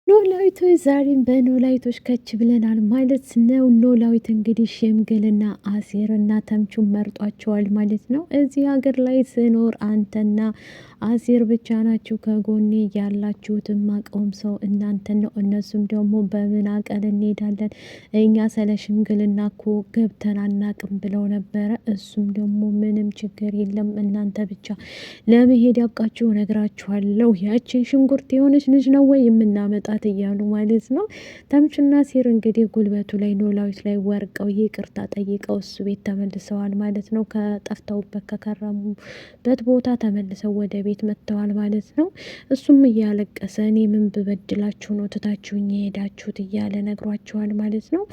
ኖላዊቶች ዛሬም በኖላዊቶች ከች ብለናል ማለት ነው። ኖላዊት እንግዲህ ሽምግልና አሴርና ተምቹን መርጧቸዋል ማለት ነው። እዚህ ሀገር ላይ ስኖር አንተና አሴር ብቻ ናችሁ ከጎኔ ያላችሁት፣ ማቀውም ሰው እናንተን ነው። እነሱም ደግሞ በምን አቀል እንሄዳለን እኛ ስለ ሽምግልና እኮ ገብተን አናቅም ብለው ነበረ። እሱም ደግሞ ምንም ችግር የለም እናንተ ብቻ ለመሄድ ያብቃችሁ፣ ነግራችኋለሁ። ያችን ሽንኩርት የሆነች ልጅ ነው ወይ የምናመጣት እያሉ ማለት ነው። ተምቹና አሴር እንግዲህ ጉልበቱ ላይ ኖላዊት ላይ ወርቀው ይቅርታ ጠይቀው እሱ ቤት ተመልሰዋል ማለት ነው። ከጠፍተውበት ከከረሙበት ቦታ ተመልሰው ወደ ቤት መጥተዋል ማለት ነው። እሱም እያለቀሰ እኔ ምን ብበድላችሁ ነው ትታችሁኝ የሄዳችሁት እያለ ነግሯቸዋል ማለት ነው።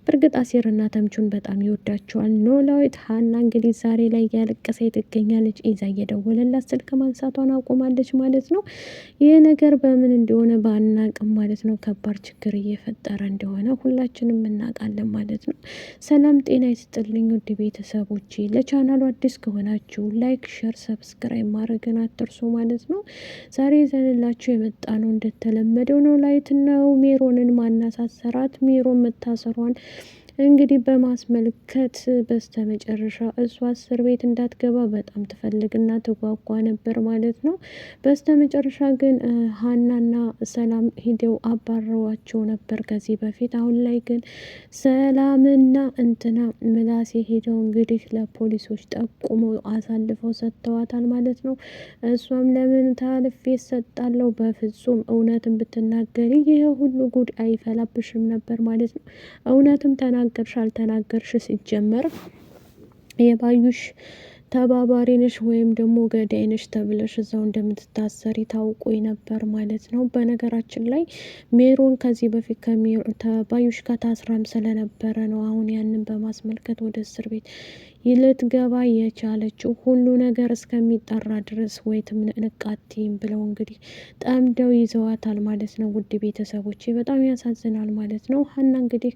በእርግጥ አሴርና ተምቹን በጣም ይወዳቸዋል። ኖላዊት ሀና እንግዲህ ዛሬ ላይ እያለቀሰ ትገኛለች። ኢዛ እየደወለላት ስልክ ማንሳቷን አቁማለች ማለት ነው። ይህ ነገር በምን እንደሆነ ባናቅም ማለት ነው ከባድ ችግር እየፈጠረ እንደሆነ ሁላችንም እናውቃለን ማለት ነው። ሰላም ጤና ይስጥልኝ ውድ ቤተሰቦቼ፣ ለቻናሉ አዲስ ከሆናችሁ ላይክ፣ ሸር፣ ሰብስክራይብ ማድረግን አትርሱ ማለት ነው። ዛሬ ይዘንላችሁ የመጣ ነው እንደተለመደው ኖላዊት ነው ሜሮንን ማናሳሰራት ሜሮን መታሰሯን እንግዲህ በማስመልከት በስተመጨረሻ እሷ እስር ቤት እንዳትገባ በጣም ትፈልግና ትጓጓ ነበር ማለት ነው። በስተመጨረሻ ግን ሀናና ሰላም ሂደው አባረዋቸው ነበር ከዚህ በፊት። አሁን ላይ ግን ሰላምና እንትና ምላሴ ሄደው እንግዲህ ለፖሊሶች ጠቁመው አሳልፈው ሰጥተዋታል ማለት ነው። እሷም ለምን ታልፌ እሰጣለሁ፣ በፍጹም እውነትን ብትናገሪ ይሄ ሁሉ ጉድ አይፈላብሽም ነበር ማለት ነው። እውነትም ተናገርሽ አልተናገርሽ ሲጀመር የባዩሽ ተባባሪ ነሽ ወይም ደግሞ ገዳይ ነሽ ተብለሽ እዛው እንደምትታሰሪ ታውቆ ነበር ማለት ነው። በነገራችን ላይ ሜሮን ከዚህ በፊት ከባዩሽ ጋር ታስራም ስለነበረ ነው አሁን ያንን በማስመልከት ወደ እስር ቤት ልትገባ የቻለችው። ሁሉ ነገር እስከሚጠራ ድረስ ወይትም ንቃቲም ብለው እንግዲህ ጠምደው ይዘዋታል ማለት ነው። ውድ ቤተሰቦቼ በጣም ያሳዝናል ማለት ነው። ሀና እንግዲህ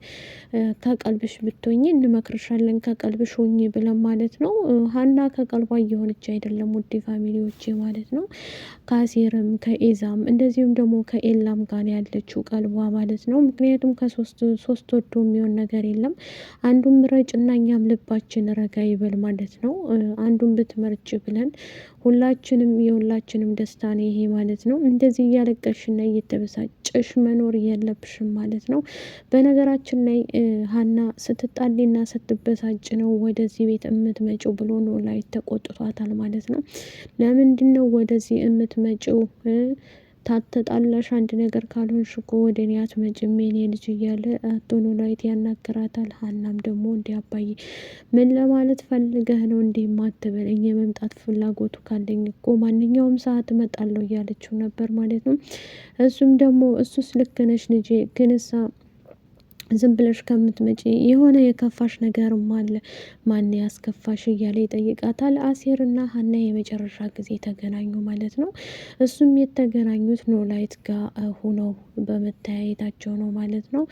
ከቀልብሽ ብትሆኝ እንመክርሻለን ከቀልብሽ ሆኝ ብለን ማለት ነው። ሀና ከቀልቧ እየሆነች አይደለም ውድ ፋሚሊዎቼ ማለት ነው። ከአሴርም ከኤዛም እንደዚሁም ደግሞ ከኤላም ጋር ያለችው ቀልቧ ማለት ነው። ምክንያቱም ከሶስት ወዶ የሚሆን ነገር የለም። አንዱን ምረጭና እኛም ልባችን ረጋ ይበል ማለት ነው። አንዱን ብትመርጭ ብለን ሁላችንም የሁላችንም ደስታ ነው ይሄ ማለት ነው። እንደዚህ እያለቀሽና እየተበሳጨሽ መኖር የለብሽም ማለት ነው። በነገራችን ላይ ሀና ስትጣሊና ስትበሳጭ ነው ወደዚህ ቤት እምትመጪው ብሎ ኖላዊት ተቆጥቷታል ማለት ነው። ለምንድን ነው ወደዚህ እምትመጪው? ታተጣላሽ አንድ ነገር ካልሆንሽ እኮ ወደ እኔ አትመጭም የኔ ልጅ እያለ አቶ ኖላዊት ያናግራታል። ሀናም ደግሞ እንዲህ አባዬ ምን ለማለት ፈልገህ ነው እንዲህ ማትበለኝ? የመምጣት ፍላጎቱ ካለኝ እኮ ማንኛውም ሰዓት እመጣለሁ እያለችው ነበር ማለት ነው። እሱም ደግሞ እሱስ ልክ ነሽ ልጄ፣ ግን እሳ ዝም ብለሽ ከምትመጪ የሆነ የከፋሽ ነገርም አለ፣ ማን ያስከፋሽ እያለ ይጠይቃታል። አሴርና ሀና የመጨረሻ ጊዜ ተገናኙ ማለት ነው። እሱም የተገናኙት ኖላዊት ጋር ሆነው በመተያየታቸው ነው ማለት ነው።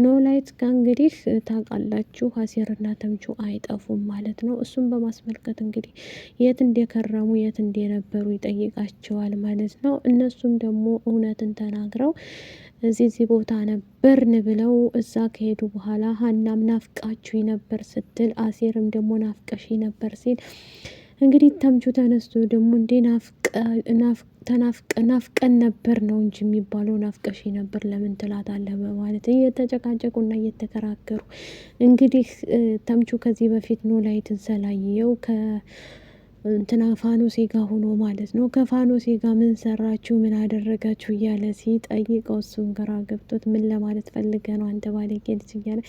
ኖላዊት ጋር እንግዲህ ታውቃላችሁ አሴርና ተምቹ አይጠፉም ማለት ነው። እሱም በማስመልከት እንግዲህ የት እንደከረሙ የት እንደነበሩ ይጠይቃቸዋል ማለት ነው። እነሱም ደግሞ እውነትን ተናግረው እዚህ ቦታ ነበርን ብለው እዛ ከሄዱ በኋላ ሀናም ናፍቃችሁ ነበር ስትል አሴርም ደግሞ ናፍቀሽ ነበር ሲል እንግዲህ ተምቹ ተነስቶ ደግሞ እንዴ ናፍቀን ነበር ነው እንጂ የሚባለው ናፍቀሽ ነበር ለምን ትላታለህ በማለት እየተጨቃጨቁና እየተከራከሩ እንግዲህ ተምቹ ከዚህ በፊት ኖላዊትን ስላየው እንትና ፋኖሴ ጋር ሆኖ ማለት ነው። ከፋኖሴ ጋር ምን ሰራችሁ ምን አደረጋችሁ እያለ ሲጠይቀው እሱን ግራ ገብቶት ምን ለማለት ፈልገ ነው አንተ ባለጌ ልጅ እያለ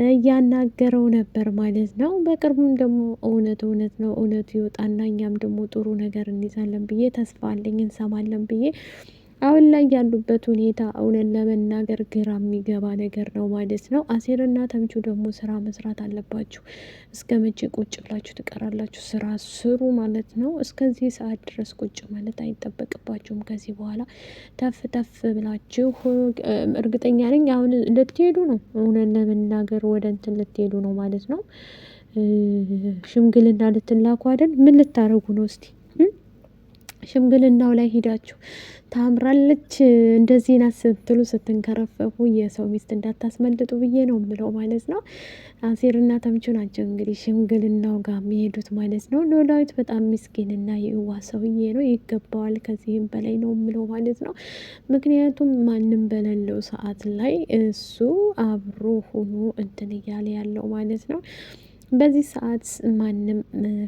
እያናገረው ነበር ማለት ነው። በቅርቡም ደግሞ እውነት ነው እውነቱ ይወጣና እኛም ደግሞ ጥሩ ነገር እንይዛለን ብዬ ተስፋ አለኝ፣ እንሰማለን ብዬ አሁን ላይ ያሉበት ሁኔታ እውነት ለመናገር ግራ የሚገባ ነገር ነው ማለት ነው። አሴርና ተምቹ ደግሞ ስራ መስራት አለባችሁ። እስከ መቼ ቁጭ ብላችሁ ትቀራላችሁ? ስራ ስሩ ማለት ነው። እስከዚህ ሰዓት ድረስ ቁጭ ማለት አይጠበቅባችሁም። ከዚህ በኋላ ተፍ ብላችሁ እርግጠኛ ነኝ አሁን ልትሄዱ ነው። እውነት ለመናገር ወደ እንትን ልትሄዱ ነው ማለት ነው። ሽምግልና ልትላኩ አይደል? ምን ልታረጉ ነው እስቲ? ሽምግልናው ላይ ሂዳችሁ ታምራለች እንደዚህ ናት ስትሉ ስትንከረፈፉ የሰው ሚስት እንዳታስመልጡ ብዬ ነው የምለው ማለት ነው። አሴርና ተምቹ ናቸው እንግዲህ ሽምግልናው ጋር የሚሄዱት ማለት ነው። ኖላዊት በጣም ምስኪንና የዋ ሰውዬ ነው፣ ይገባዋል። ከዚህም በላይ ነው የምለው ማለት ነው። ምክንያቱም ማንም በሌለው ሰዓት ላይ እሱ አብሮ ሆኖ እንትን እያለ ያለው ማለት ነው። በዚህ ሰዓት ማንም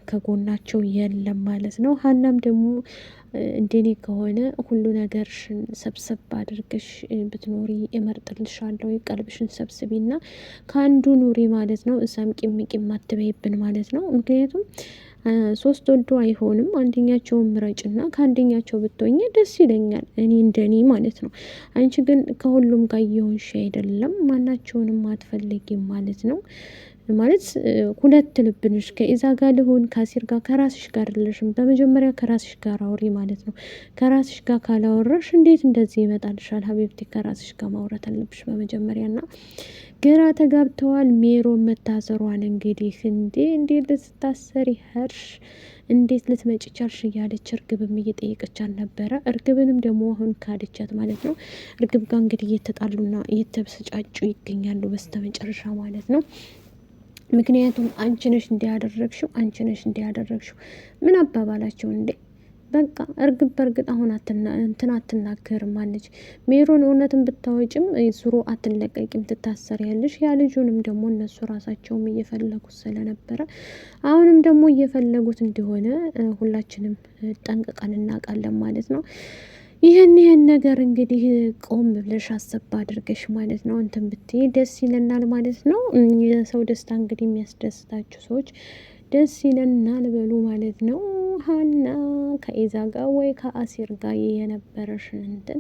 ከጎናቸው የለም ማለት ነው። ሀናም ደግሞ እንደኔ ከሆነ ሁሉ ነገርሽን ሰብሰብ አድርገሽ ብትኖሪ እመርጥልሻለሁ። ቀልብሽን ሰብስቢና ከአንዱ ኑሪ ማለት ነው። እዛም ቂም ቂም አትበይብን ማለት ነው። ምክንያቱም ሶስት ወልዶ አይሆንም። አንደኛቸውን ምረጭና ከአንደኛቸው ብትሆኝ ደስ ይለኛል፣ እኔ እንደኔ ማለት ነው። አንቺ ግን ከሁሉም ጋር እየሆንሽ አይደለም፣ ማናቸውንም አትፈልጊም ማለት ነው። ማለት ሁለት ልብ ነሽ። ከኢዛ ጋር ልሆን ከአሲር ጋር ከራስሽ ጋር አይደለሽም። በመጀመሪያ ከራስሽ ጋር አውሪ ማለት ነው። ከራስሽ ጋር ካላወራሽ እንዴት እንደዚህ ይመጣልሻል? ሀቢብቲ ከራስሽ ጋር ማውራት አለብሽ በመጀመሪያ። ና ግራ ተጋብተዋል። ሜሮን መታሰሯን እንግዲህ እንዴት ልትታሰሪ ሄድሽ? እንዴት ልትመጪ ቻልሽ? እያለች እርግብም እየጠየቀቻት ነበረ። እርግብንም ደግሞ አሁን ካደቻት ማለት ነው። እርግብ ጋር እንግዲህ እየተጣሉና እየተበሰጫጩ ይገኛሉ በስተመጨረሻ ማለት ነው። ምክንያቱም አንቺ ነሽ እንዲያደረግሽው፣ አንቺ ነሽ እንዲያደረግሽው ምን አባባላቸው እንዴ? በቃ እርግብ በእርግጥ አሁን እንትን አትናገርም አለች ሜሮን። እውነትን ብታወጭም ዙሮ አትለቀቂም፣ ትታሰሪያለሽ። ያ ልጁንም ደግሞ እነሱ ራሳቸውም እየፈለጉት ስለነበረ አሁንም ደግሞ እየፈለጉት እንደሆነ ሁላችንም ጠንቅቀን እናውቃለን ማለት ነው። ይህን ነገር እንግዲህ ቆም ብለሽ አሰብ አድርገሽ ማለት ነው እንትን ብትይ ደስ ይለናል ማለት ነው። የሰው ደስታ እንግዲህ የሚያስደስታችሁ ሰዎች ደስ ይለናል በሉ ማለት ነው። ሀና ከኢዛ ጋር ወይ ከአሲር ጋር የነበረሽን እንትን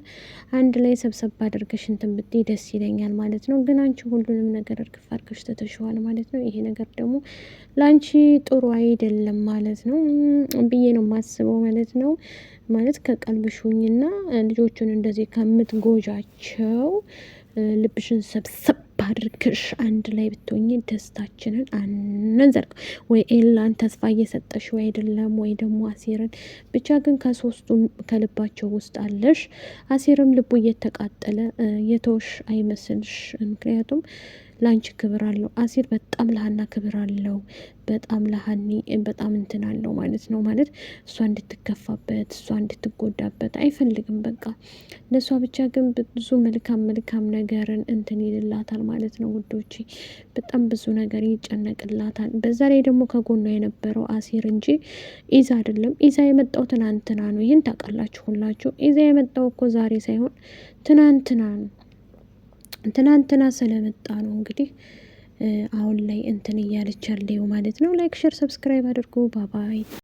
አንድ ላይ ሰብሰብ አድርገሽ እንትን ብትይ ደስ ይለኛል ማለት ነው። ግን አንቺ ሁሉንም ነገር እርግፍ አድርገሽ ተተሽዋል ማለት ነው። ይሄ ነገር ደግሞ ለአንቺ ጥሩ አይደለም ማለት ነው ብዬ ነው የማስበው ማለት ነው። ማለት ከቀልብሹኝና ልጆቹን እንደዚህ ከምትጎጃቸው ልብሽን ሰብሰብ አድርገሽ አንድ ላይ ብትሆኝ ደስታችንን አንዘርቅ። ወይ ኤላን ተስፋ እየሰጠሽው አይደለም፣ ወይ ደግሞ አሴርን። ብቻ ግን ከሶስቱም ከልባቸው ውስጥ አለሽ። አሴርም ልቡ እየተቃጠለ የተወሽ አይመስልሽ። ምክንያቱም ለአንቺ ክብር አለው አሲር፣ በጣም ለሀና ክብር አለው። በጣም ለሀኒ በጣም እንትን አለው ማለት ነው። ማለት እሷ እንድትከፋበት እሷ እንድትጎዳበት አይፈልግም። በቃ ለእሷ ብቻ ግን ብዙ መልካም ነገርን እንትን ይልላታል ማለት ነው ውዶቼ። በጣም ብዙ ነገር ይጨነቅላታል። በዛ ላይ ደግሞ ከጎኗ የነበረው አሲር እንጂ ኢዛ አይደለም። ኢዛ የመጣው ትናንትና ነው። ይህን ታውቃላችሁ ሁላችሁ። ኢዛ የመጣው እኮ ዛሬ ሳይሆን ትናንትና ነው። ትናንትና ስለመጣ ነው እንግዲህ አሁን ላይ እንትን እያለች ያለው ማለት ነው። ላይክ ሼር ሰብስክራይብ አድርጉ። ባባይ